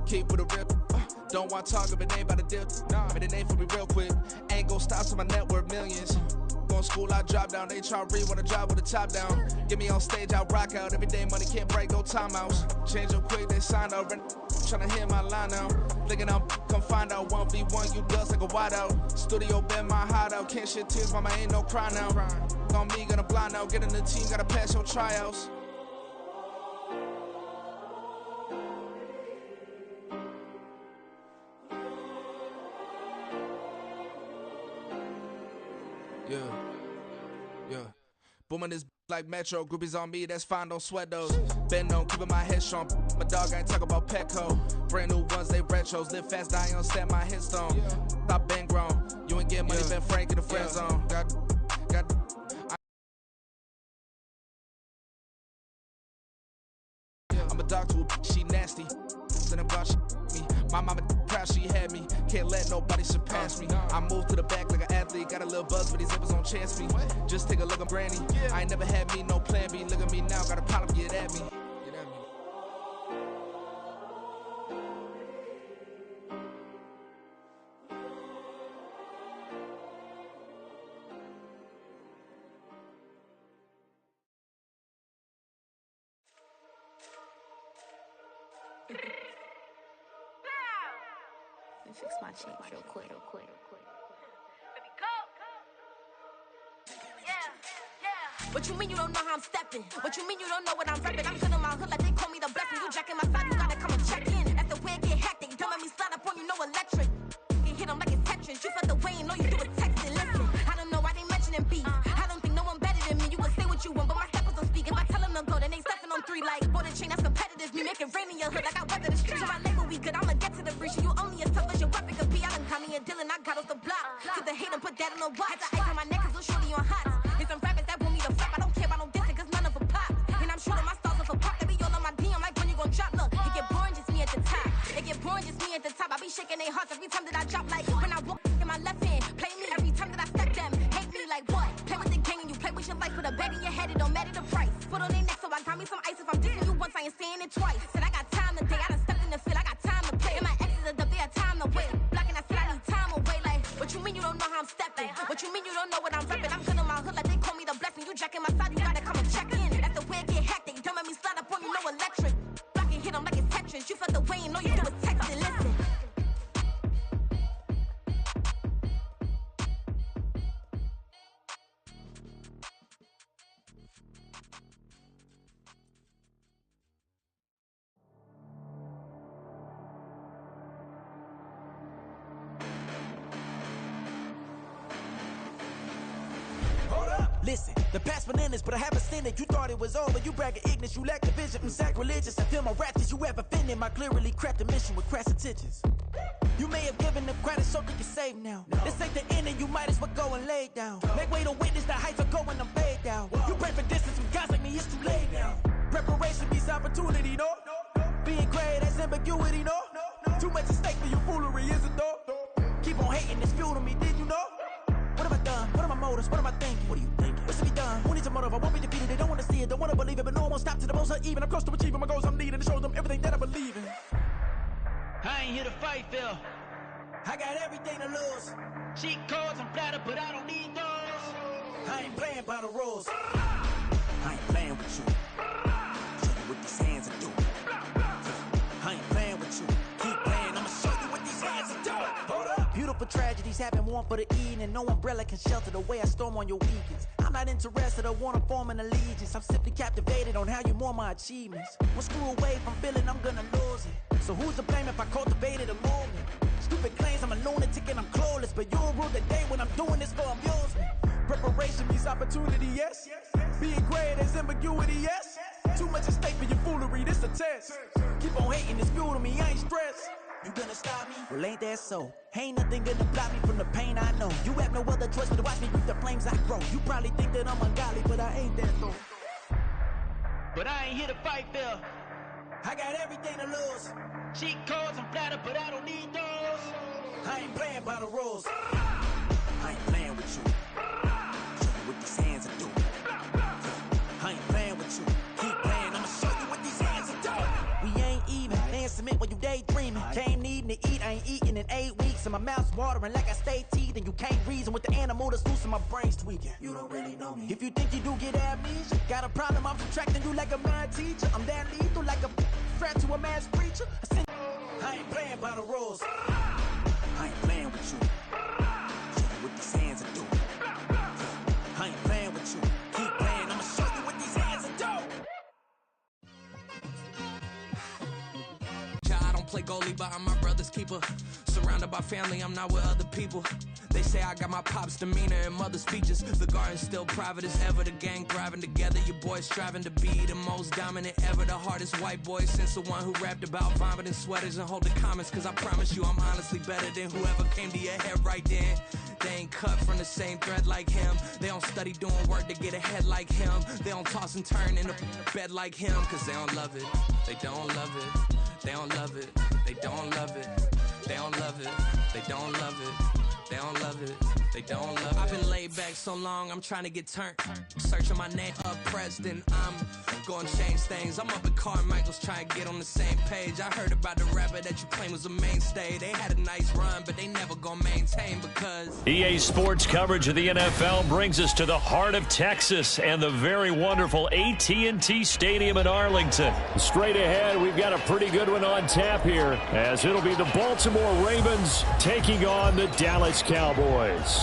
Keep with a rip. Don't want to talk if it ain't about the dip. Nah, but it ain't for me real quick. Ain't gon' stop till my net worth millions. Going to school, I drop down. They try to read when I drive with the top down. Get me on stage, I rock out. Every day money can't break, go timeouts. Change up quick, they sign up. Tryna hear my line now. Thinking I'm come find out 1v1, you dust like a wideout. Studio been my hideout. Can't shed tears, mama, ain't no cry now. On me, gonna blind out. Get in the team, gotta pass your tryouts. Yeah. Booming this like Metro. Groupies on me, that's fine, don't sweat those. Been on, keeping my head strong. My dog ain't talk about Petco. Brand new ones, they retros. Live fast, die on set, my headstone. Stop been grown. You ain't getting money, been Frank in the friend zone. I'm a doctor, she nasty. Send him God, she me. My mama proud she had me. Can't let nobody surpass me. I moved to the back like an athlete. Got a little buzz for these zippers on chance me. Just take a look at Granny. I ain't never had me no plan B. Look at me now, got a problem, get at me. Fix my change real quick. Baby, go. Yeah. What you mean you don't know how I'm stepping? What you mean you don't know what I'm repping? I'm good in my hood like they call me the blessing. You jacking my side, you gotta come and check in. That's the way it get hectic. Don't let me slide up on you, no electric. You hit them like it's Tetris. You felt the way and all you do is texting. Listen, I don't know why they mentioning beef. I don't think no one better than me. You can say what you want, but my steppers don't speak. If I tell them to go, then they stepping on 3 like border chain. That's competitive. Me make it rain in your hood like I weather the street. So my label we good. I'ma get to the breach. You only as tough as your weapon could be. I done caught me a Dylan. I got off the block. To the hate and put that on the watch. Had the ice on my neck 'cause little shorty on hot. There's some rappers that want me to flap. I don't care about no dissing 'cause none of them pop. And I'm shooting my stars off a pop. They be all on my DM like when you gon' drop. Look, it get boring just me at the top. It get boring just me at the top. I be shaking their hearts every time that I drop. Like when I walk in my left hand. Play me every time that I step them. Hate me like what? Play with the gang and you play with your life. Put a bag in your head, it don't matter the price. Put on their neck so I got me some ice. If I'm dissing you once, I ain't saying it twice. Said I got time today. I done stepped in the field. I got time to play. And my exes are up there, time to wait. Blocking, I said I need time away. Like, what you mean you don't know how I'm stepping? What you mean you don't know what I'm repping? I'm good in my hood like they call me the blessing. You jacking my side, you gotta come and check in. That's the way it get hectic. Don't let me slide up on you, no electric. Blocking, hit them like it's Tetris. You felt the way and all you do is texting. Listen. Listen, the past bananas, but I haven't seen it. You thought it was over, you bragging ignorance, you lack the vision from sacrilegious. I feel my raptors, you have offended my clearly crafted mission with crass intentions. You may have given them credit so they can save now. This ain't the end and you might as well go and lay down. Make way to witness the heights are going to fade down. You pray for distance from guys like me, it's too late now. Preparation means opportunity, no? Being great has ambiguity, no? Too much at stake for your foolery, is it though? Keep on hating, it's fuel to me, did you know? What have I done? What are my motives? What am I thinking? What are you thinking? What's to be done? Who needs a motive? I won't be defeated. They don't want to see it, don't want to believe it, but no one won't stop to the most even. I'm close to achieving my goals I'm needing to show them everything that I believe in. I ain't here to fight, Phil. I got everything to lose. Cheat codes, I'm flattered, but I don't need those. I ain't playing by the rules. I ain't playing with you. Show you what these hands are doing. I ain't playing with you. Keep playing, I'ma show you what these hands are doing. Hold up. Beautiful tragedies happen, one for the evening. No umbrella can shelter the way I storm on your weekends. I'm not interested or wanna form an allegiance. I'm simply captivated on how you more my achievements. One screw away from feeling I'm gonna lose it. So who's to blame if I cultivated a movement? Stupid claims I'm a lunatic and I'm clueless, but you'll rule the day when I'm doing this for amusement. Preparation means opportunity, yes. Being great is ambiguity, yes. Too much at stake for your foolery, this a test. Keep on hating, it's fuel to me, I ain't stressed. You gonna stop me? Well, ain't that so? Ain't nothing gonna block me from the pain I know. You have no other choice but to watch me reap the flames I grow. You probably think that I'm ungodly, but I ain't that though. But I ain't here to fight, Phil. I got everything to lose. Cheat codes, I'm flattered, but I don't need those. I ain't playing by the rules. I ain't playing with you. Show you what these hands are doing. I ain't playing with you. Keep playing, I'ma show you what these hands are doing. We ain't even. They ain't submit when you dead. daydreaming. Came needing to eat, I ain't eating in 8 weeks. And my mouth's watering like I stay teeth. And you can't reason with the animal that's loose and my brain's tweaking. You don't really know me. If you think you do get amnesia, got a problem, I'm subtracting you like a mad teacher. I'm that lethal like a threat to a mass preacher. I ain't playing by the rules. I ain't playing with you. Show you what these hands are doing. I ain't playing with you. Keep playing, I'ma show you what these hands are doing. I don't play goalie, but I'm my brother's keeper. Surrounded by family, I'm not with other people. They say I got my pop's demeanor and mother's features. The garden's still private as ever. The gang thriving together. Your boys striving to be the most dominant ever. The hardest white boy since the one who rapped about vomiting sweaters and holding comments. Cause I promise you I'm honestly better than whoever came to your head right then. They ain't cut from the same thread like him. They don't study doing work to get ahead like him. They don't toss and turn in the bed like him. Cause they don't love it. They don't love it. They don't love it. They don't love it. They don't love it. They don't love it. They don't love it. They don't love it. I've been laid back so long, I'm trying to get turned. Searching my name up, President. I'm gonna change things. I'm up at Carmichael's trying to get on the same page. I heard about the rapper that you claim was a mainstay. They had a nice run, but they never gonna maintain because EA Sports coverage of the NFL brings us to the heart of Texas and the very wonderful AT&T Stadium in Arlington. Straight ahead, we've got a pretty good one on tap here, as it'll be the Baltimore Ravens taking on the Dallas Cowboys.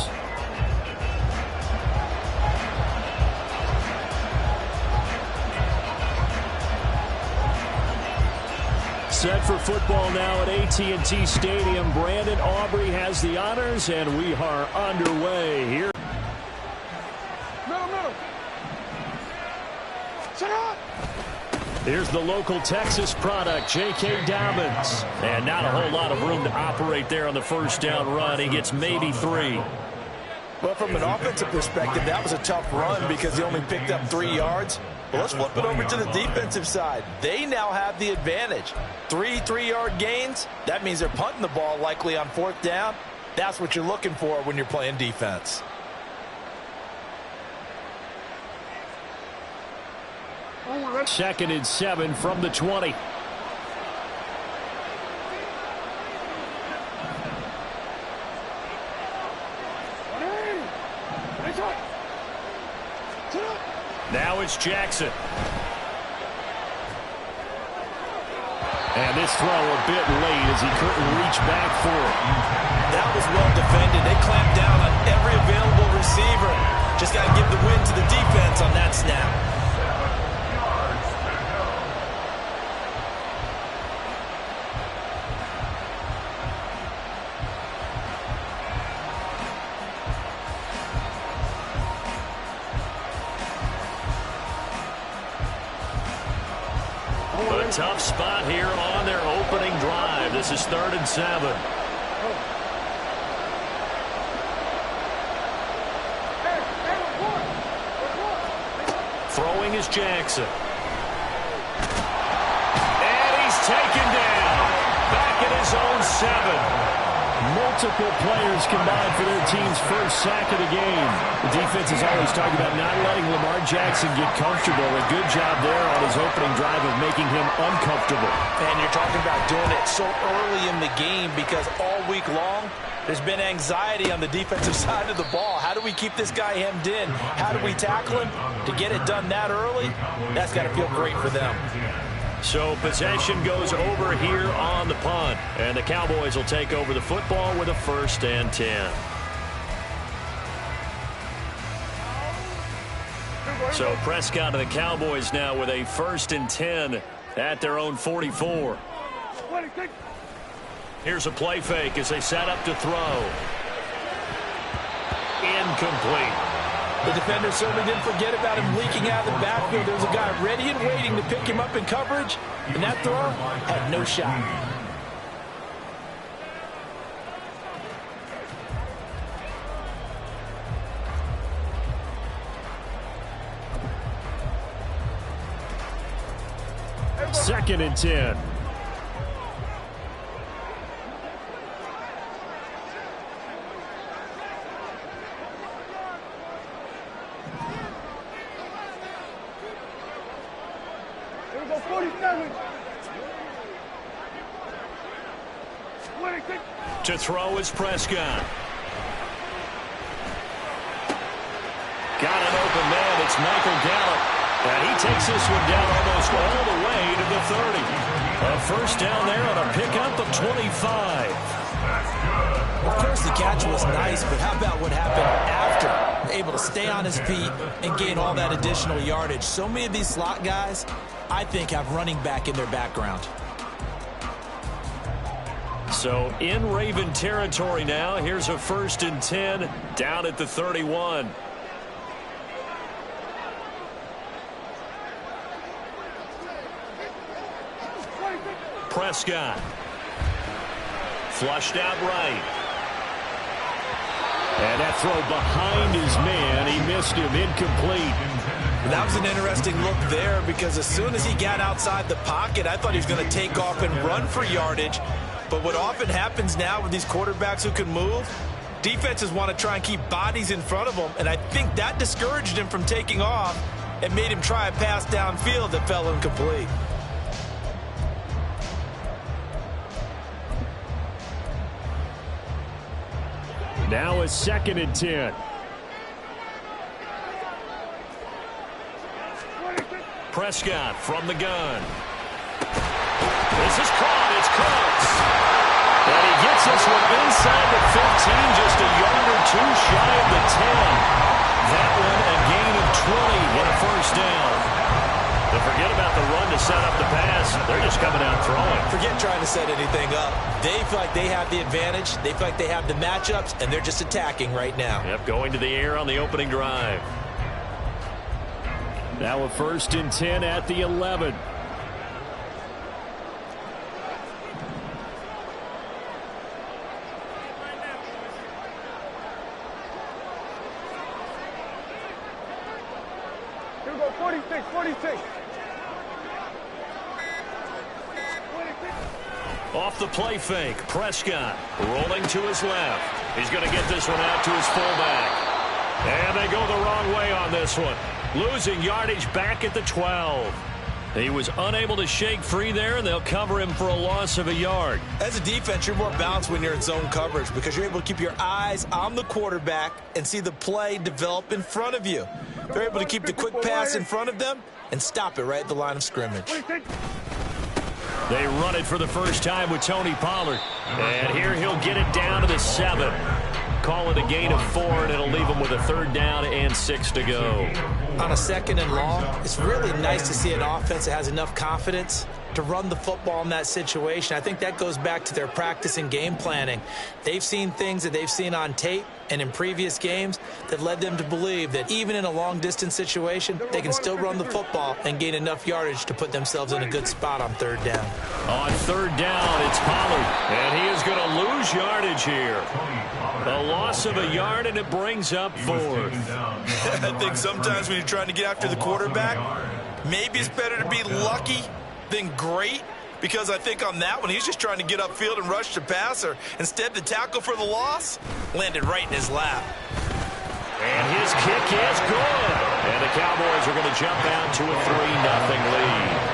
Set for football now at AT&T Stadium. Brandon Aubrey has the honors, and we are underway here. Middle. Shut up! Here's the local Texas product, J.K. Dobbins. And not a whole lot of room to operate there on the first down run. He gets maybe 3. Well, from an offensive perspective, that was a tough run because he only picked up 3 yards. Well, let's flip it over to the defensive side. They now have the advantage. 3 3-yard gains. That means they're punting the ball likely on 4th down. That's what you're looking for when you're playing defense. Second and 7 from the 20. Now it's Jackson. And this throw a bit late as he couldn't reach back for it. That was well defended. They clamped down on every available receiver. Just got to give the win to the defense on that snap. A tough spot here on their opening drive. This is 3rd and 7. Throwing is Jackson. And he's taken down. Back at his own 7. Multiple players combined for their team's first sack of the game. The defense is always talking about not letting Lamar Jackson get comfortable. A good job there on his opening drive of making him uncomfortable. And you're talking about doing it so early in the game because all week long, there's been anxiety on the defensive side of the ball. How do we keep this guy hemmed in? How do we tackle him? To get it done that early, that's got to feel great for them. So possession goes over here on the punt, and the Cowboys will take over the football with a 1st and 10. So Prescott and the Cowboys now with a 1st and 10 at their own 44. Here's a play fake as they set up to throw. Incomplete. The defender certainly didn't forget about him leaking out of the backfield. There was a guy ready and waiting to pick him up in coverage, and that throw had no shot. Second and 10. To throw is Prescott. Got an open man. It's Michael Gallup. And he takes this one down almost all the way to the 30. A first down there on a pickup of 25. Of course, the catch was nice, but how about what happened after? Able to stay on his feet and gain all that additional yardage. So many of these slot guys, I think, have running back in their background. So in Raven territory now. Here's a 1st and 10 down at the 31. Prescott. Flushed out right. And that throw behind his man. He missed him. Incomplete. That was an interesting look there because as soon as he got outside the pocket, I thought he was going to take off and run for yardage. But what often happens now with these quarterbacks who can move, defenses want to try and keep bodies in front of them. And I think that discouraged him from taking off and made him try a pass downfield that fell incomplete. Now a 2nd and 10. Prescott from the gun. This is caught. It's Coates. And he gets this one inside the 15, just a yard or two shy of the 10. That one a gain of 20 and a first down. But forget about the run to set up the pass. They're just coming out throwing. Forget trying to set anything up. They feel like they have the advantage. They feel like they have the matchups, and they're just attacking right now. Yep, going to the air on the opening drive. Now a 1st and 10 at the 11. Here we go, 46, 46. Off the play fake, Prescott rolling to his left. He's going to get this one out to his fullback. And they go the wrong way on this one. Losing yardage back at the 12. He was unable to shake free there, and they'll cover him for a loss of a yard. As a defense, you're more balanced when you're in zone coverage because you're able to keep your eyes on the quarterback and see the play develop in front of you. They're able to keep the quick pass in front of them and stop it right at the line of scrimmage. They run it for the first time with Tony Pollard. And here he'll get it down to the 7. Call it a gain of 4, and it'll leave him with a 3rd down and 6 to go. On a 2nd and long, it's really nice to see an offense that has enough confidence to run the football in that situation. I think that goes back to their practice and game planning. They've seen things that they've seen on tape and in previous games that led them to believe that even in a long-distance situation, they can still run the football and gain enough yardage to put themselves in a good spot on 3rd down. On 3rd down, it's Pollard, and he is going to lose yardage here. A loss of a yard, and it brings up 4th. I think sometimes when you're trying to get after the quarterback, maybe it's better to be lucky than great, because I think on that one, he's just trying to get upfield and rush the passer. Instead, the tackle for the loss landed right in his lap. And his kick is good. And the Cowboys are going to jump out to a 3-0 lead.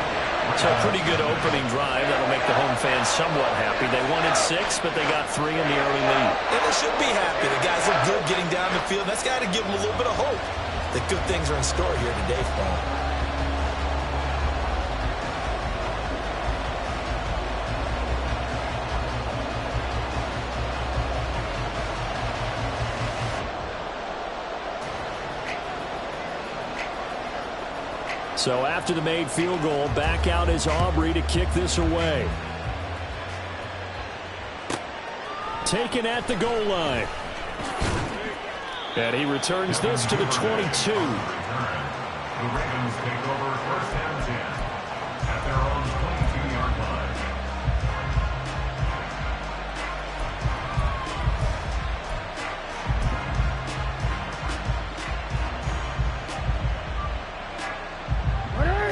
So a pretty good opening drive. That'll make the home fans somewhat happy. They wanted 6, but they got 3 in the early lead. And they should be happy. The guys look good getting down the field. That's got to give them a little bit of hope that good things are in store here today for them. So after the made field goal, back out is Aubrey to kick this away. Taken at the goal line. And he returns this to the 22. The Ravens take over 1st and 10 at their own 22-yard line.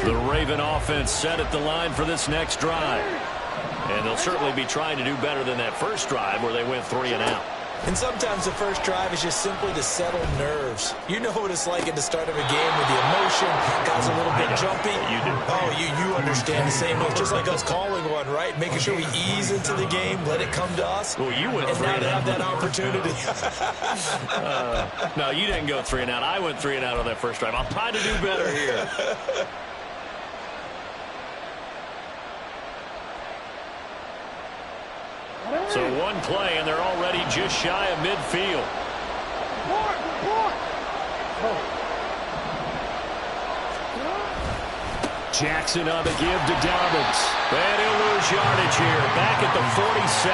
The Raven offense set at the line for this next drive. And they'll certainly be trying to do better than that first drive where they went 3 and out. And sometimes the first drive is just simply to settle nerves. You know what it's like at the start of a game with the emotion, guys a little bit jumpy. You do. Oh, you understand the same way. It's just like us calling one, right? Making sure we ease into the game, let it come to us. Well, you went and three now and to out. have that opportunity. No, you didn't go 3 and out. I went 3 and out on that first drive. I'll try to do better here. So one play, and they're already just shy of midfield. Jackson on the give to Dobbins. And he'll lose yardage here. Back at the 47.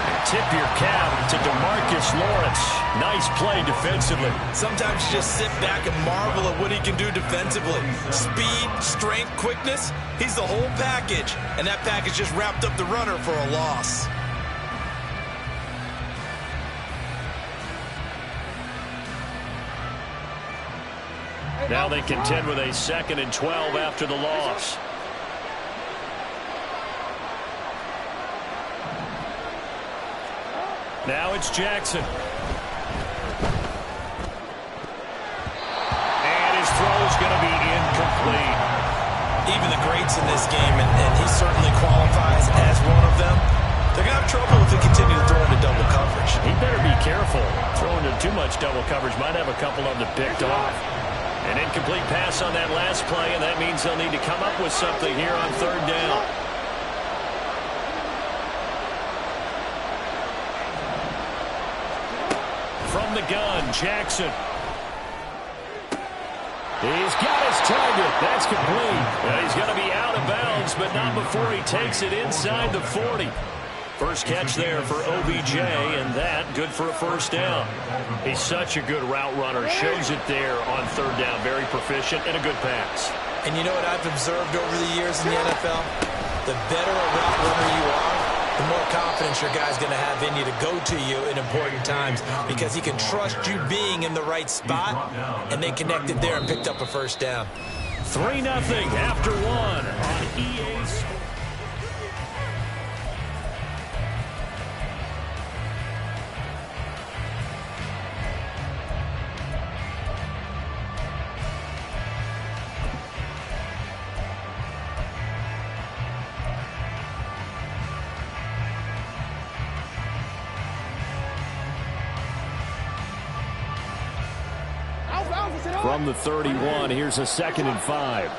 And tip your cap to DeMarcus Lawrence. Nice play defensively. Sometimes you just sit back and marvel at what he can do defensively. Speed, strength, quickness. He's the whole package. And that package just wrapped up the runner for a loss. Now they contend with a 2nd and 12 after the loss. Now it's Jackson. And his throw is going to be incomplete. Even the greats in this game, and he certainly qualifies as one of them, they're going to have trouble if they continue to throw into double coverage. He better be careful. Throwing into too much double coverage might have a couple of them picked off. An incomplete pass on that last play, and that means they'll need to come up with something here on 3rd down. From the gun, Jackson. He's got his target. That's complete. He's going to be out of bounds, but not before he takes it inside the 40. First catch there for OBJ, and that good for a 1st down. He's such a good route runner. Shows it there on 3rd down. Very proficient and a good pass. And you know what I've observed over the years in the NFL? The better a route runner you are, the more confidence your guy's going to have in you to go to you in important times because he can trust you being in the right spot, and they connected there and picked up a 1st down. 3-0 after 1 on EA Sports. From the 31, here's a 2nd and 5.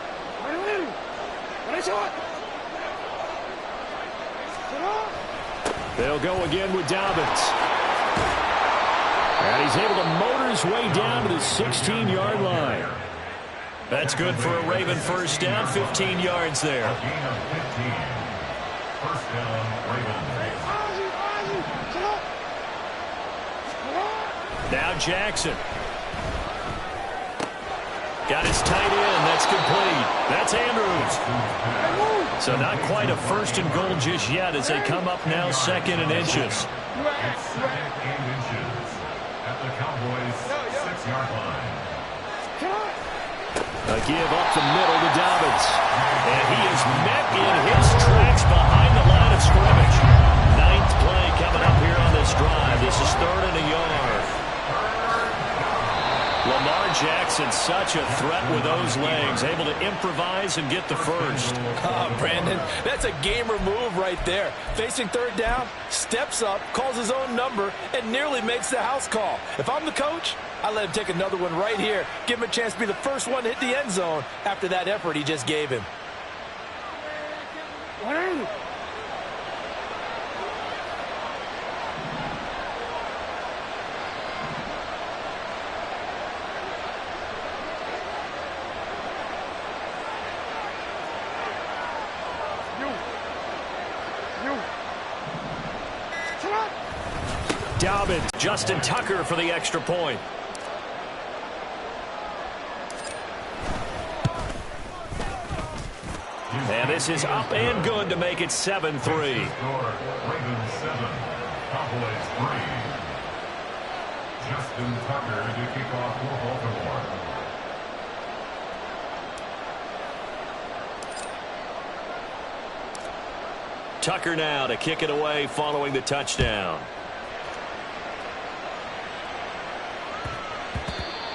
They'll go again with Dobbins. And he's able to motor his way down to the 16-yard line. That's good for a Raven 1st down, 15 yards there. Now Jackson. Got his tight end. That's complete. That's Andrews. So not quite a 1st and goal just yet as they come up now 2nd and inches. At the Cowboys' 6-yard line. A give up the middle to Dobbins. And he is met in his tracks behind the line of scrimmage. 9th play coming up here on this drive. This is 3rd and a yard. Lamar Jackson, such a threat with those legs, able to improvise and get the 1st. Oh, Brandon, that's a gamer move right there. Facing 3rd down, steps up, calls his own number, and nearly makes the house call. If I'm the coach, I let him take another one right here. Give him a chance to be the first one to hit the end zone after that effort he just gave him. Dobbins, Justin Tucker for the extra point. And this is up and good to make it 7-3. Ravens 7, Cowboys 3. Justin Tucker to kick off for Baltimore. Tucker now to kick it away following the touchdown.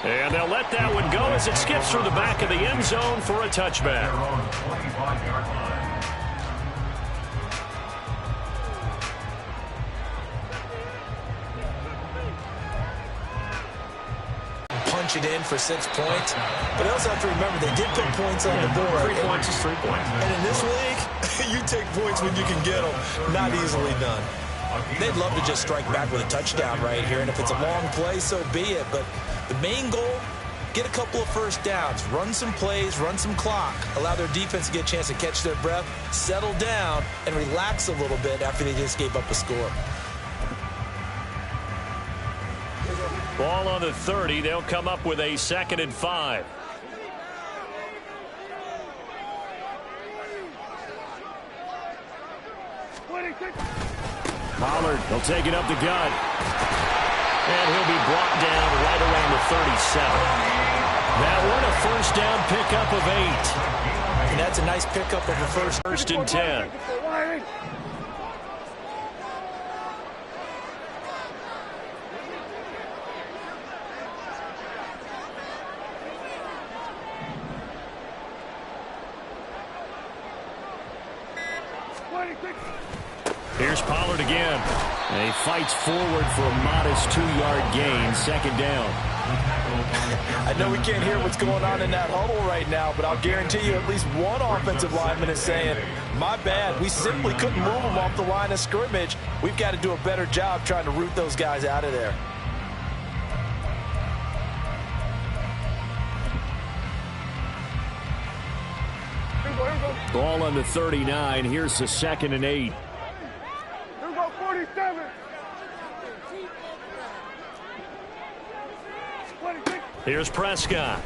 And they'll let that one go as it skips through the back of the end zone for a touchback. Punch it in for 6 points. But I also have to remember they did put points on the board. 3 points is 3 points. And in this league, you take points when you can get them. Not easily done. They'd love to just strike back with a touchdown right here. And if it's a long play, so be it. But the main goal, get a couple of first downs, run some plays, run some clock, allow their defense to get a chance to catch their breath, settle down, and relax a little bit after they just gave up a score. Ball on the 30. They'll come up with a 2nd and 5. Pollard, he'll take it up the gut. And he'll be brought down right around the 37. That one a first down pickup of 8. And that's a nice pickup of a First and 10. Here's Pollard again. And he fights forward for a modest 2-yard gain, 2nd down. I know we can't hear what's going on in that huddle right now, but I'll guarantee you at least one offensive lineman is saying, my bad, we simply couldn't move them off the line of scrimmage. We've got to do a better job trying to root those guys out of there. Ball on the 39. Here's the 2nd and 8. Here go 47. 26. Here's Prescott.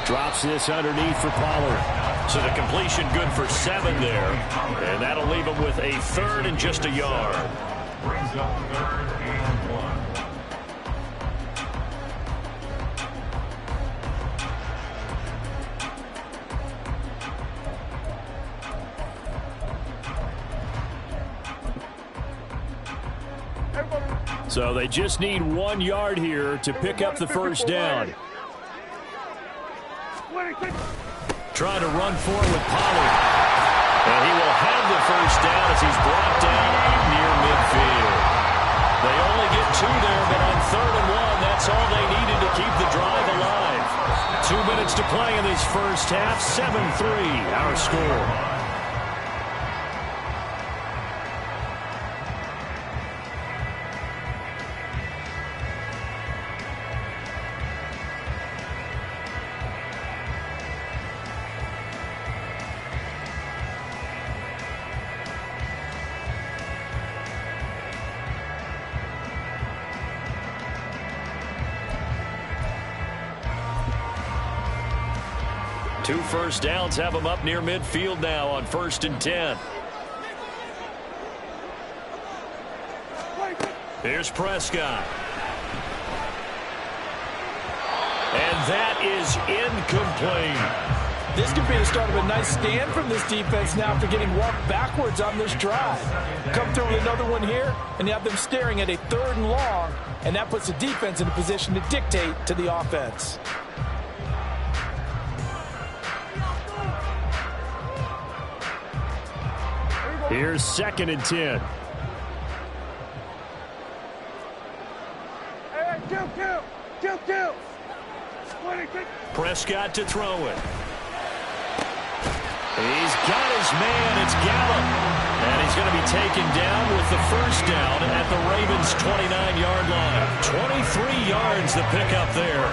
Drops this underneath for Pollard. So the completion good for 7 there. And that'll leave him with a 3rd and just a yard. Brings up 3rd and 1. So they just need 1 yard here to pick up the first down. Trying to run forward with Pollard. And he will have the first down as he's brought down near midfield. They only get 2 there, but on 3rd and 1, that's all they needed to keep the drive alive. 2 minutes to play in this first half. 7-3 our score. Two first downs have them up near midfield now on 1st and 10. Here's Prescott. And that is incomplete. This could be the start of a nice stand from this defense now after getting walked backwards on this drive. Come through with another one here, and you have them staring at a 3rd and long, and that puts the defense in a position to dictate to the offense. Here's 2nd and 10. Hey, kill. Prescott to throw it. He's got his man. It's Gallup. And he's going to be taken down with the first down at the Ravens' 29-yard line. 23 yards the pickup there.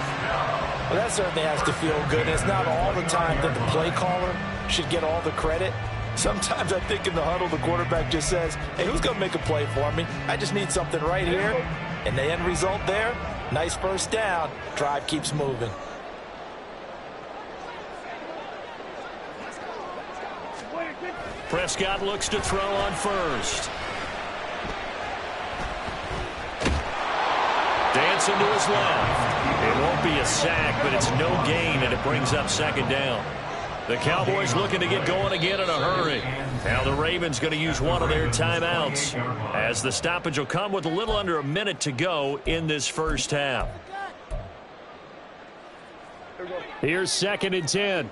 Well, that certainly has to feel good. And it's not all the time that the play caller should get all the credit. Sometimes I think in the huddle, the quarterback just says, hey, who's going to make a play for me? I just need something right here. And the end result there, nice first down. Drive keeps moving. Prescott looks to throw on first. Dancing to his left. It won't be a sack, but it's no gain, and it brings up 2nd down. The Cowboys looking to get going again in a hurry. Now the Ravens going to use one of their timeouts, as the stoppage will come with a little under a minute to go in this first half. Here's 2nd and 10.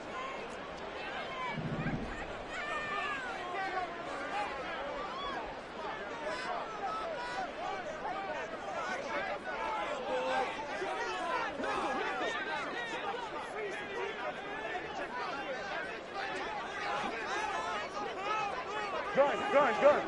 Gun.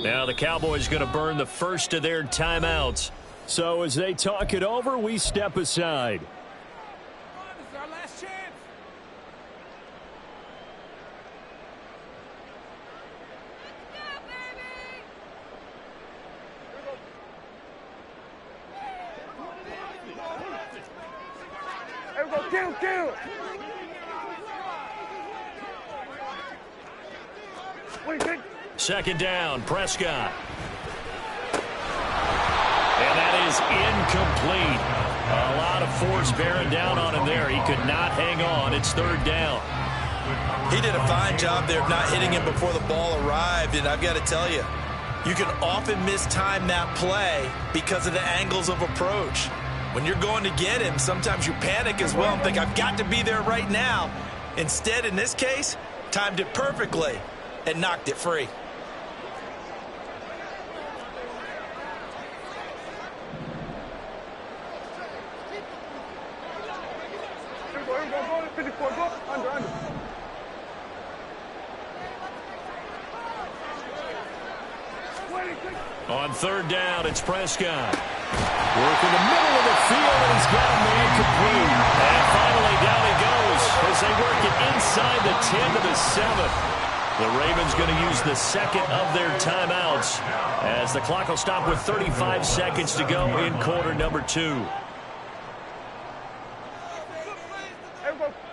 Now the Cowboys going to burn the first of their timeouts. So as they talk it over, we step aside. This is our last chance. There we go. Kill. Wait. 2nd down, Prescott. And that is incomplete. A lot of force bearing down on him there. He could not hang on. It's 3rd down. He did a fine job there of not hitting him before the ball arrived, and I've got to tell you, you can often mistime that play because of the angles of approach. When you're going to get him, sometimes you panic as well and think, I've got to be there right now. Instead, in this case, timed it perfectly and knocked it free. Go to 54. Go under. On 3rd down, it's Prescott. Work in the middle of the field, and he's got a man complete. And finally, down he goes as they work it inside the 10 to the 7. The Ravens going to use the 2nd of their timeouts as the clock will stop with 35 seconds to go in quarter number 2.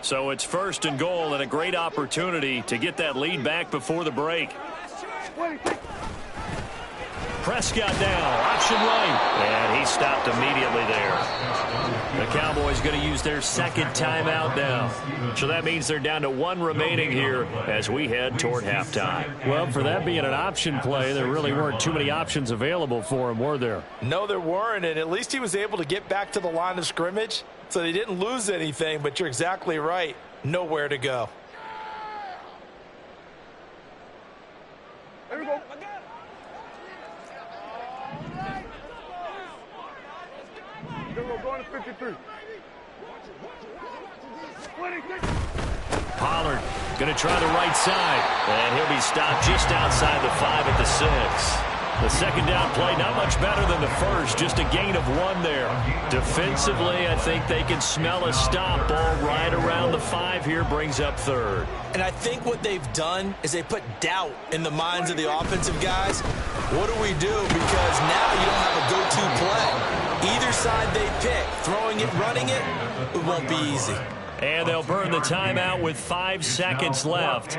So it's 1st and goal, and a great opportunity to get that lead back before the break. Prescott down, option right, and he stopped immediately there. The Cowboys going to use their 2nd timeout now. So that means they're down to 1 remaining here as we head toward halftime. Well, for that being an option play, there really weren't too many options available for him, were there? No, there weren't, and at least he was able to get back to the line of scrimmage, so they didn't lose anything, but you're exactly right. Nowhere to go. There we go. Going to 53. Pollard going to try the right side, and he'll be stopped just outside the 5 at the 6. The 2nd down play, not much better than the first, just a gain of 1 there. Defensively, I think they can smell a stop. Ball right around the 5 here, brings up 3rd. And I think what they've done is they put doubt in the minds of the offensive guys. What do we do? Because now you don't have a go-to play. Either side they pick, throwing it, running it, it won't be easy. And they'll burn the timeout with 5 seconds left.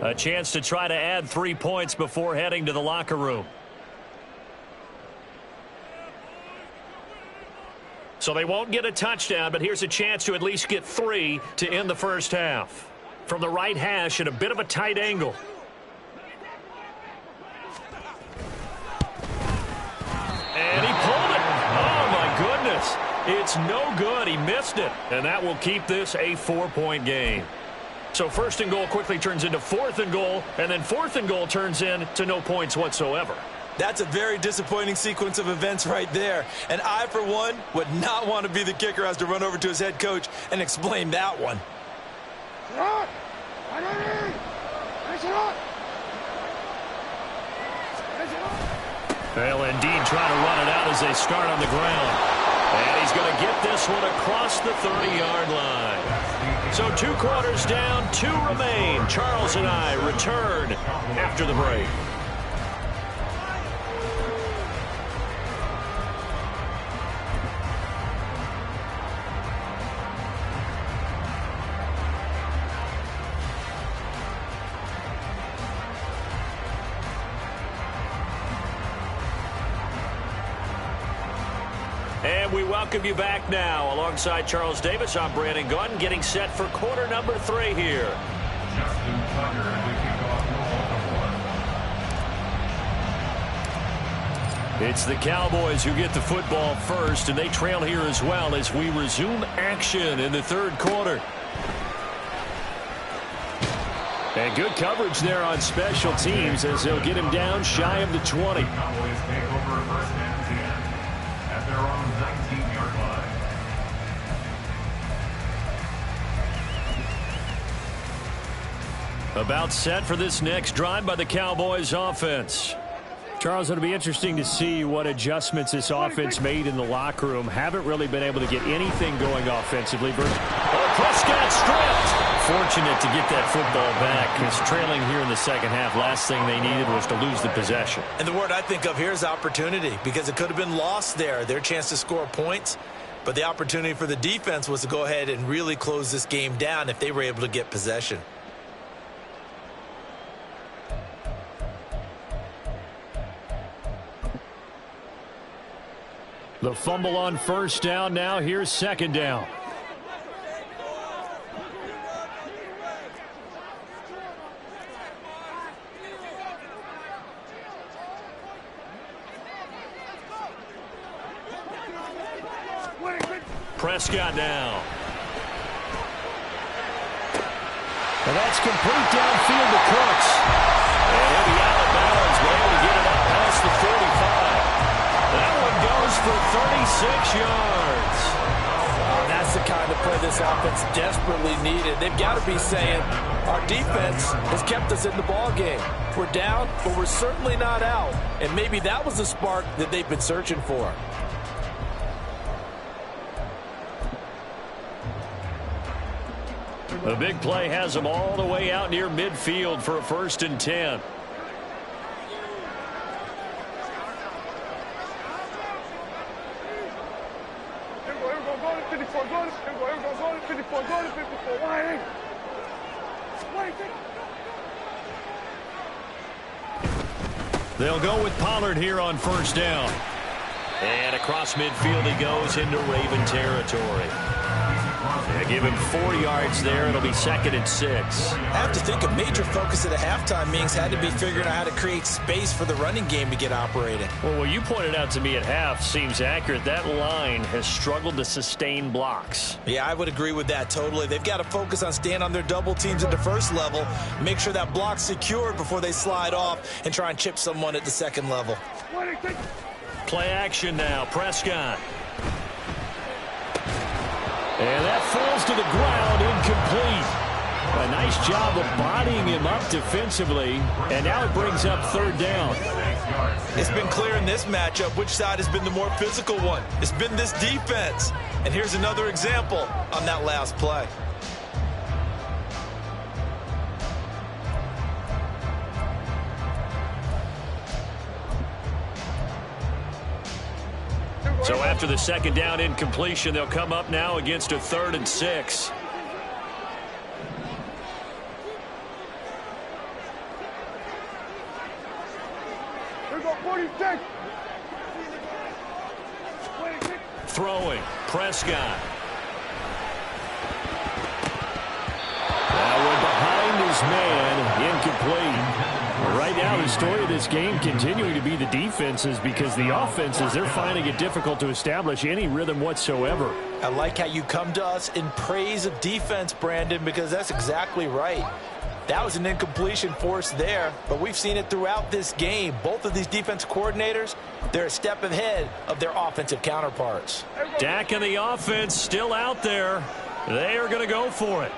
A chance to try to add 3 points before heading to the locker room. So they won't get a touchdown, but here's a chance to at least get 3 to end the first half. From the right hash at a bit of a tight angle. And he pulled it. Oh, my goodness. It's no good. He missed it. And that will keep this a 4-point game. So 1st and goal quickly turns into 4th and goal, and then 4th and goal turns into no points whatsoever. That's a very disappointing sequence of events right there. And I, for one, would not want to be the kicker who has to run over to his head coach and explain that one. They'll indeed try to run it out as they start on the ground. And he's going to get this one across the 30-yard line. So 2 quarters down, 2 remain. Charles and I return after the break. And we welcome you back now. Alongside Charles Davis, I'm Brandon Gunn, getting set for quarter number 3 here. Justin Tucker, the kickoff goal. It's the Cowboys who get the football first, and they trail here as well as we resume action in the third quarter. And good coverage there on special teams as they'll get him down shy of the 20. The Cowboys take over first and 10 at their own 19-yard line. About set for this next drive by the Cowboys offense. Charles, it'll be interesting to see what adjustments this offense made in the locker room. Haven't really been able to get anything going offensively. Prescott stripped. Fortunate to get that football back, because trailing here in the second half, last thing they needed was to lose the possession. And the word I think of here is opportunity, because it could have been lost there. Their chance to score points, but the opportunity for the defense was to go ahead and really close this game down if they were able to get possession. The fumble on first down. Now here's second down. Prescott now. And that's complete downfield to Cooks. And he'll be out of bounds, but able to get it up past the 45. That one goes for 36 yards. That's the kind of play this offense desperately needed. They've got to be saying, our defense has kept us in the ball game. We're down, but we're certainly not out. And maybe that was the spark that they've been searching for. The big play has them all the way out near midfield for a 1st and 10. They'll go with Pollard here on first down. And across midfield he goes into Raven territory. They give him 4 yards there. It'll be 2nd and 6. I have to think a major focus at the halftime meetings had to be figuring out how to create space for the running game to get operating. Well, what you pointed out to me at half seems accurate. That line has struggled to sustain blocks. Yeah, I would agree with that totally. They've got to focus on staying on their double teams at the first level, make sure that block's secured before they slide off and try and chip someone at the second level. Play action now. Prescott. And that falls to the ground, incomplete. A nice job of bodying him up defensively, and now it brings up 3rd down. It's been clear in this matchup which side has been the more physical one. It's been this defense. And here's another example on that last play. So after the 2nd down incompletion, they'll come up now against a 3rd and 6. Throwing. Prescott. That one behind his man, incomplete. Right now, the story of this game continuing to be the defenses, because the offenses, they're finding it difficult to establish any rhythm whatsoever. I like how you come to us in praise of defense, Brandon, because that's exactly right. That was an incompletion forced there, but we've seen it throughout this game. Both of these defense coordinators, they're a step ahead of their offensive counterparts. Dak and the offense still out there. They are going to go for it.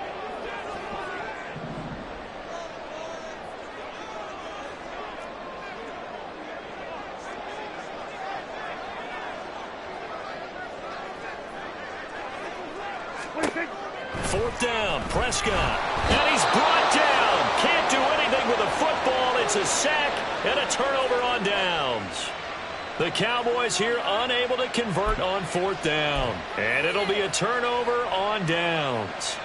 Fourth down, Prescott. And he's brought down. Can't do anything with a football. It's a sack and a turnover on downs. The Cowboys here unable to convert on 4th down. And it'll be a turnover on downs.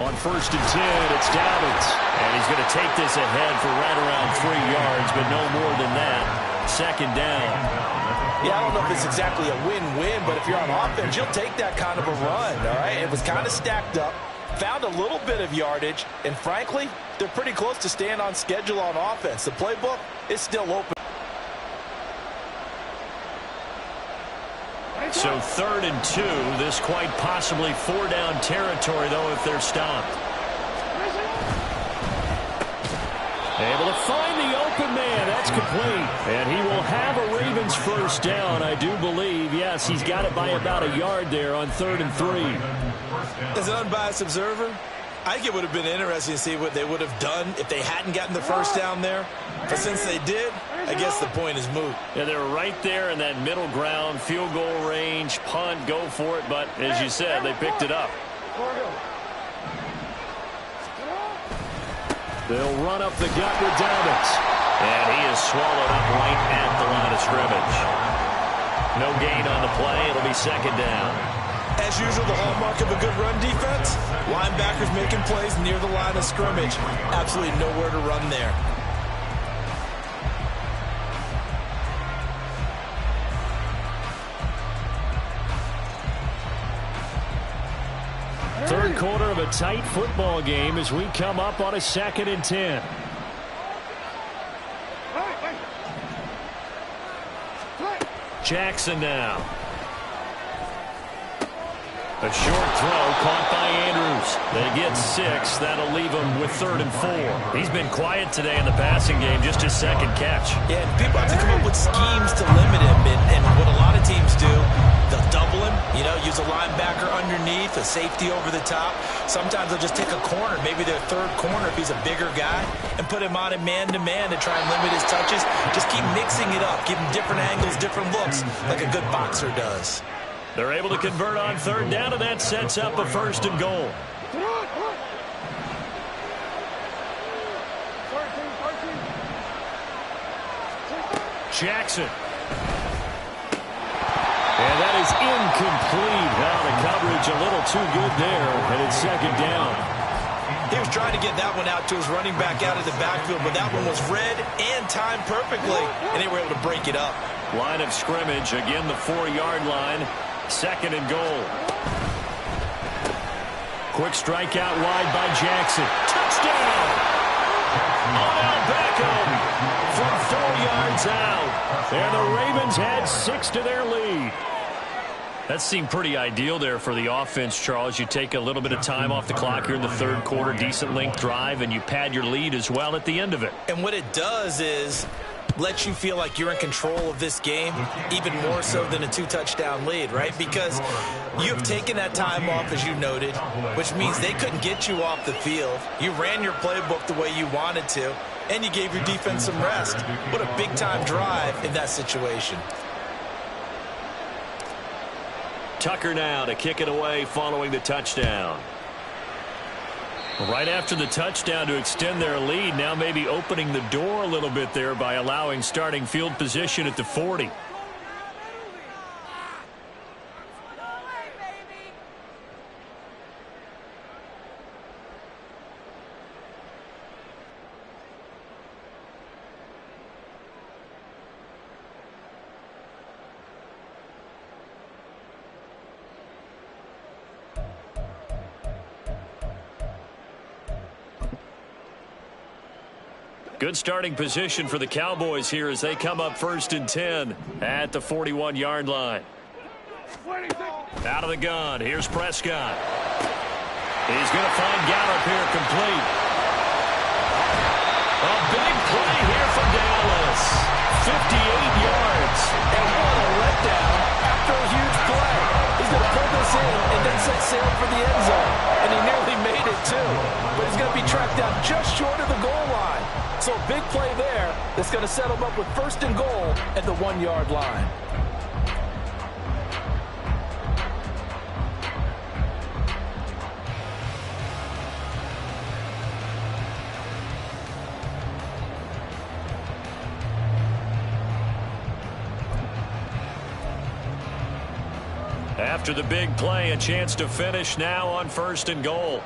On 1st and 10, it's Dobbins. And he's going to take this ahead for right around 3 yards, but no more than that. 2nd down. Yeah, I don't know if it's exactly a win-win, but if you're on offense, you'll take that kind of a run, all right? It was kind of stacked up, found a little bit of yardage, and frankly, they're pretty close to staying on schedule on offense. The playbook is still open. So 3rd and 2, this quite possibly 4-down territory, though, if they're stopped. Able to find the open man. That's complete. And he will have a Ravens 1st down, I do believe. Yes, he's got it by about a yard there on 3rd and 3. As an unbiased observer, I think it would have been interesting to see what they would have done if they hadn't gotten the 1st down there. But since they did, I guess the point is moot. Yeah, they were right there in that middle ground, field goal range, punt, go for it. But as you said, they picked it up. They'll run up the gut with Dobbins. And he is swallowed up right at the line of scrimmage. No gain on the play. It'll be 2nd down. As usual, the hallmark of a good run defense, linebackers making plays near the line of scrimmage. Absolutely nowhere to run there. Third quarter of a tight football game as we come up on a 2nd and 10. Jackson now. A short throw caught by Andrews. They get 6. That'll leave him with 3rd and 4. He's been quiet today in the passing game, just his 2nd catch. Yeah, and people have to come up with schemes to limit him. And what a lot of teams do, they'll double him, use a linebacker underneath, a safety over the top. Sometimes they'll just take a corner, maybe their 3rd corner if he's a bigger guy, and put him on a man-to-man to try and limit his touches. Just keep mixing it up, give him different angles, different looks, like a good boxer does. They're able to convert on 3rd down, and that sets up a 1st and goal. Jackson. And that is incomplete. Now the coverage a little too good there, and it's 2nd down. He was trying to get that one out to his running back out of the backfield, but that one was read and timed perfectly, and they were able to break it up. Line of scrimmage, again the 4-yard line. 2nd and goal. Quick strike out wide by Jackson. Touchdown! Odell Beckham from 4 yards out. And the Ravens had 6 to their lead. That seemed pretty ideal there for the offense, Charles. You take a little bit of time off the clock here in the 3rd quarter, decent length drive, and you pad your lead as well at the end of it. And what it does is lets you feel like you're in control of this game, even more so than a 2-touchdown lead, right? Because you've taken that time off, as you noted, which means they couldn't get you off the field. You ran your playbook the way you wanted to, and you gave your defense some rest. What a big-time drive in that situation. Tucker now to kick it away following the touchdown. Right after the touchdown to extend their lead, now maybe opening the door a little bit there by allowing starting field position at the 40. Good starting position for the Cowboys here as they come up 1st and 10 at the 41-yard line. Out of the gun, here's Prescott. He's going to find Gallup here complete. A big play here for Dallas. 58 yards. And what a letdown after a huge play. He's going to pull this in and then set sail for the end zone. And he nearly made it, too. But he's going to be tracked down just short of the goal line. So a big play there that's going to set him up with 1st and goal at the 1-yard line. After the big play, a chance to finish now on 1st and goal.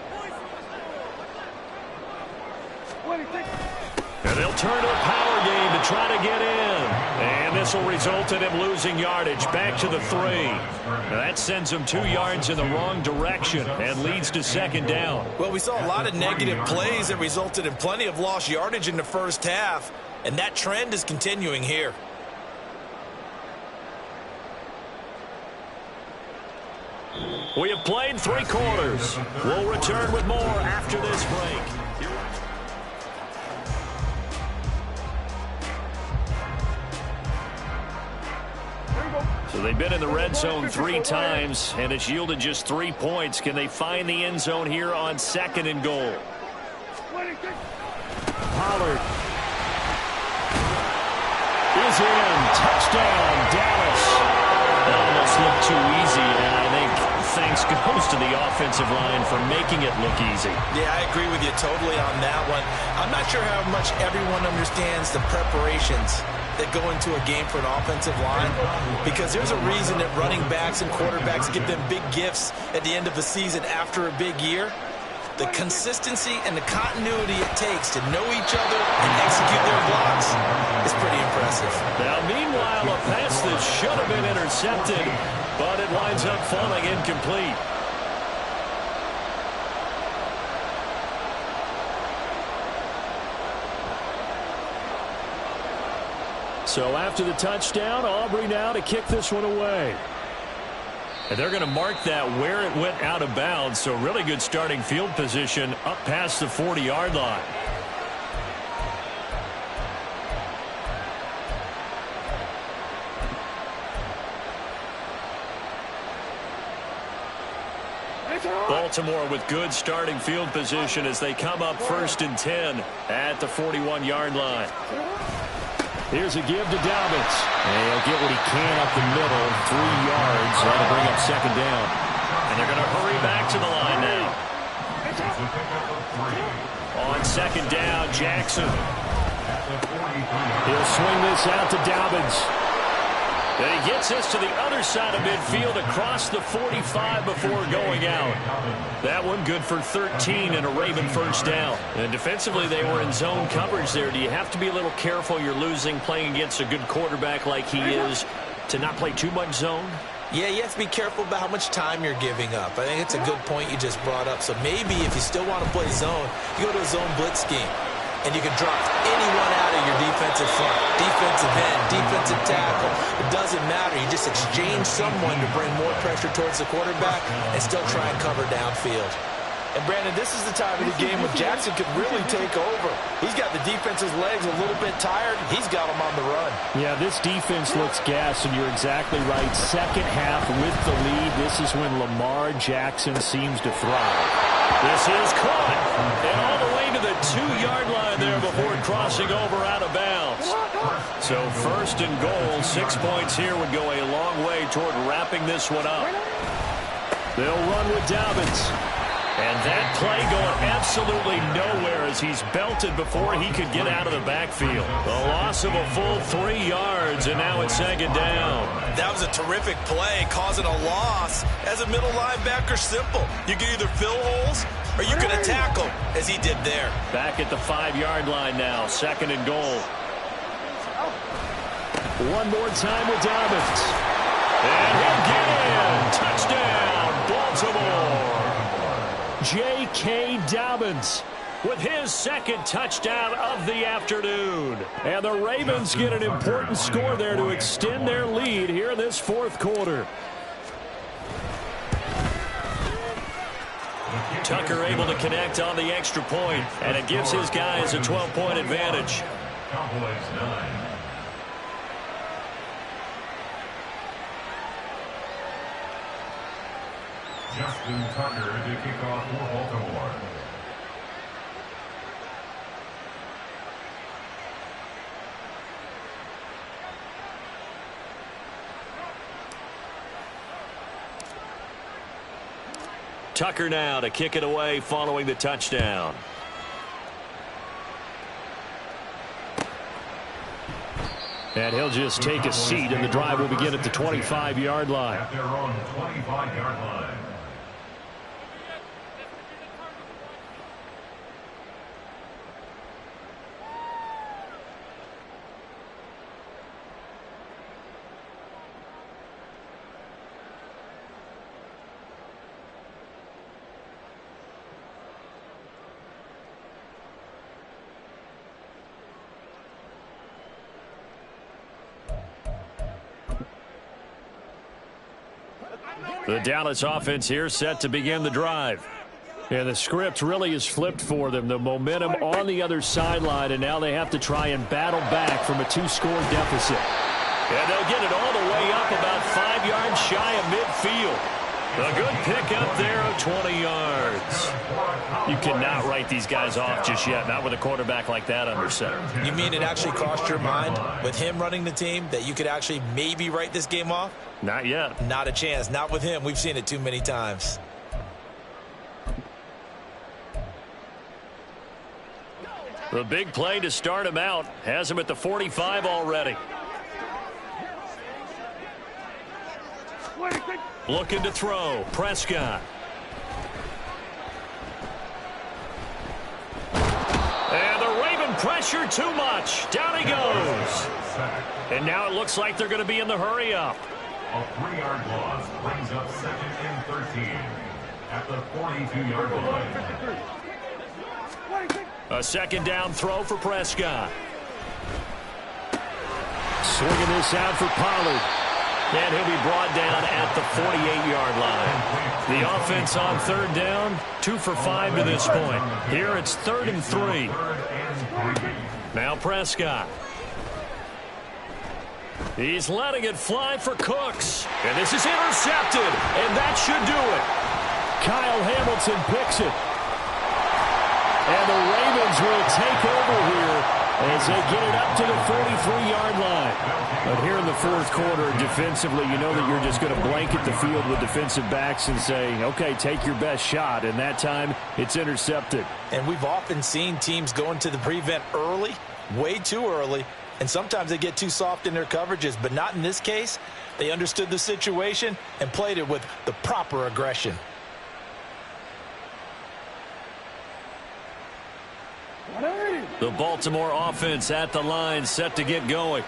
And they'll turn to a power game to try to get in. And this will result in him losing yardage back to the 3. Now that sends him 2 yards in the wrong direction and leads to second down. Well, we saw a lot of negative plays that resulted in plenty of lost yardage in the first half. And that trend is continuing here. We have played 3 quarters. We'll return with more after this break. So they've been in the red zone 3 times, and it's yielded just 3 points. Can they find the end zone here on 2nd and goal? Pollard is in. Touchdown, Dallas. That almost looked too easy, and I think thanks goes to the offensive line for making it look easy. Yeah, I agree with you totally on that one. I'm not sure how much everyone understands the preparations that go into a game for an offensive line, because there's a reason that running backs and quarterbacks give them big gifts at the end of the season after a big year. The consistency and the continuity it takes to know each other and execute their blocks is pretty impressive. Now, meanwhile, a pass that should have been intercepted, but it winds up falling incomplete. So after the touchdown, Aubrey now to kick this one away. And they're going to mark that where it went out of bounds. So really good starting field position up past the 40-yard line. Baltimore with good starting field position as they come up 1st and 10 at the 41-yard line. Here's a give to Dobbins. And he'll get what he can up the middle, 3 yards. That'll bring up 2nd down. And they're going to hurry back to the line now. On 2nd down, Jackson. He'll swing this out to Dobbins. And he gets this to the other side of midfield across the 45 before going out. That one good for 13 and a Raven first down. And defensively, they were in zone coverage there. Do you have to be a little careful? You're losing playing against a good quarterback like he is to not play too much zone? Yeah, you have to be careful about how much time you're giving up. I think it's a good point you just brought up. So maybe if you still want to play zone, you go to a zone blitz scheme. And you can drop anyone out of your defensive front, defensive end, defensive tackle. It doesn't matter. You just exchange someone to bring more pressure towards the quarterback and still try and cover downfield. And, Brandon, this is the time of the game when Jackson could really take over. He's got the defense's legs a little bit tired. He's got them on the run. Yeah, this defense looks gassed, and you're exactly right. Second half with the lead, this is when Lamar Jackson seems to thrive. This is caught, and all the way to the 2-yard line there before crossing over out of bounds. So 1st and goal, 6 points here would go a long way toward wrapping this one up. They'll run with Dobbins. And that play going absolutely nowhere as he's belted before he could get out of the backfield. The loss of a full 3 yards, and now it's 2nd down. That was a terrific play, causing a loss. As a middle linebacker, simple. You can either fill holes or you can attack them, as he did there. Back at the 5-yard line now, 2nd and goal. One more time with Dobbins. And he'll get in. Touchdown, Baltimore. J.K. Dobbins with his 2nd touchdown of the afternoon. And the Ravens get an important score there to extend their lead here in this 4th quarter. Tucker able to connect on the extra point, and it gives his guys a 12-point advantage. Cowboys 9. Justin Tucker to kick off for Baltimore. Tucker now to kick it away following the touchdown. And he'll just take a seat, and the drive will begin at the 25-yard line. At their own 25-yard line. The Dallas offense here set to begin the drive. And the script really is flipped for them. The momentum on the other sideline, and now they have to try and battle back from a 2-score deficit. And they'll get it all the way up about 5 yards shy of midfield. A good pick up there of 20 yards. You cannot write these guys off just yet, not with a quarterback like that under center. You mean it actually crossed your mind with him running the team that you could actually maybe write this game off? Not yet. Not a chance. Not with him. We've seen it too many times. The big play to start him out has him at the 45 already. Looking to throw. Prescott. And the Raven pressure too much. Down he goes. And now it looks like they're going to be in the hurry up. A 3-yard loss brings up 2nd and 13 at the 42-yard line. A second down throw for Prescott. Swinging this out for Pollard. And he'll be brought down at the 48-yard line. The offense on 3rd down, 2 for 5 to this point. Here it's 3rd and 3. Now Prescott. He's letting it fly for Cooks. And this is intercepted. And that should do it. Kyle Hamilton picks it. And the Ravens will take over here as they get it up to the 43-yard line. But here in the 4th quarter, defensively, you know that you're just going to blanket the field with defensive backs and say, okay, take your best shot. And that time, it's intercepted. And we've often seen teams go into the prevent early, way too early, and sometimes they get too soft in their coverages. But not in this case. They understood the situation and played it with the proper aggression. The Baltimore offense at the line, set to get going.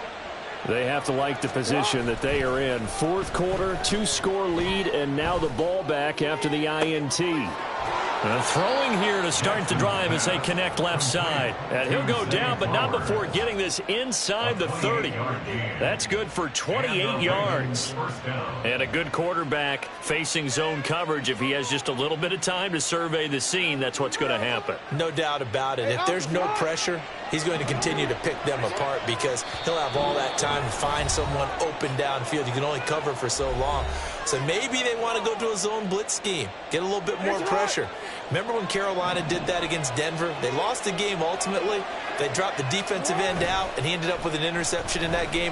They have to like the position that they are in. 4th quarter, 2-score lead, and now the ball back after the INT. Throwing here to start the drive as they connect left side. And he'll go down, but not before getting this inside the 30. That's good for 28 yards. And a good quarterback facing zone coverage. If he has just a little bit of time to survey the scene, that's what's going to happen. No doubt about it. If there's no pressure, he's going to continue to pick them apart because he'll have all that time to find someone open downfield. You can only cover for so long. So maybe they want to go to a zone blitz scheme, get a little bit more pressure. Remember when Carolina did that against Denver? They lost the game ultimately. They dropped the defensive end out, and he ended up with an interception in that game.